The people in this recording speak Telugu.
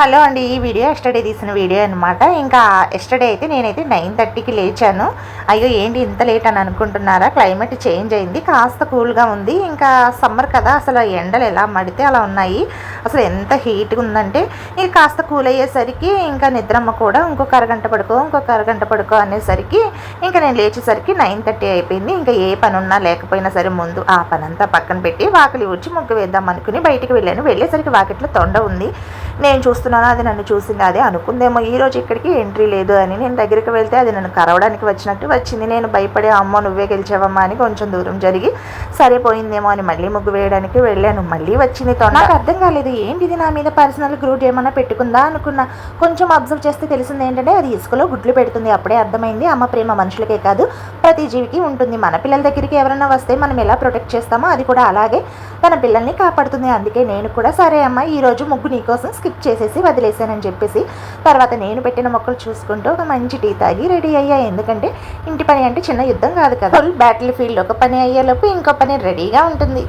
హలో అండి. ఈ వీడియో ఎస్టర్డే తీసిన వీడియో అనమాట. ఇంకా ఎస్టర్డే అయితే నేనైతే 9:30కి లేచాను. అయ్యో ఏంటి ఇంత లేట్ అని అనుకుంటున్నారా, క్లైమేట్ చేంజ్ అయింది, కాస్త కూల్గా ఉంది. ఇంకా సమ్మర్ కదా, అసలు ఎండలు ఎలా మడితే అలా ఉన్నాయి. అసలు ఎంత హీట్గా ఉందంటే ఇది కాస్త కూల్ అయ్యేసరికి ఇంకా నిద్రమ్మ కూడా ఇంకొక అరగంట పడుకో అనేసరికి ఇంకా నేను లేచేసరికి 9:30 అయిపోయింది. ఇంకా ఏ పని ఉన్నా లేకపోయినా సరే ముందు ఆ పనంతా పక్కన పెట్టి వాకిలి ఊడ్చి ముగ్గు వేద్దాం అనుకుని బయటికి వెళ్ళాను. వెళ్ళేసరికి వాకిట్లో తొండ ఉంది. నేను చూస్తున్నాను, అది నన్ను చూసింది. అదే అనుకుందేమో ఈరోజు ఇక్కడికి ఎంట్రీ లేదు అని. నేను దగ్గరికి వెళ్తే అది నన్ను కరవడానికి వచ్చినట్టు వచ్చింది. నేను భయపడే అమ్మో నువ్వే గెలిచావమ్మా అని కొంచెం దూరం జరిగి సరిపోయిందేమో అని మళ్ళీ ముగ్గు వేయడానికి వెళ్ళాను. మళ్ళీ వచ్చింది తొండ. నాకు అర్థం కాలేదు, ఏంటిది నా మీద పర్సనల్ గ్రూట్ ఏమన్నా పెట్టుకుందా అనుకున్నా. కొంచెం అబ్జర్వ్ చేస్తే తెలిసింది ఏంటంటే అది ఇసుకలో గుడ్లు పెడుతుంది. అప్పుడే అర్థమైంది అమ్మ ప్రేమ మనుషులకే కాదు ప్రతి జీవికి ఉంటుంది. మన పిల్లల దగ్గరికి ఎవరైనా వస్తే మనం ఎలా ప్రొటెక్ట్ చేస్తామో అది కూడా అలాగే తన పిల్లల్ని కాపాడుతుంది. అందుకే నేను కూడా సరే అమ్మ ఈరోజు ముగ్గు నీకోసం స్కిప్ చేసేసి వదిలేసానని చెప్పేసి తర్వాత నేను పెట్టిన మొక్కలు చూసుకుంటూ ఒక మంచి టీ తాగి రెడీ అయ్యా. ఎందుకంటే ఇంటి పని అంటే చిన్న యుద్ధం కాదు కదా, ఫుల్ బ్యాటిల్ ఫీల్డ్. ఒక పని అయ్యేలోపు ఇంకో పని రెడీగా ఉంటుంది.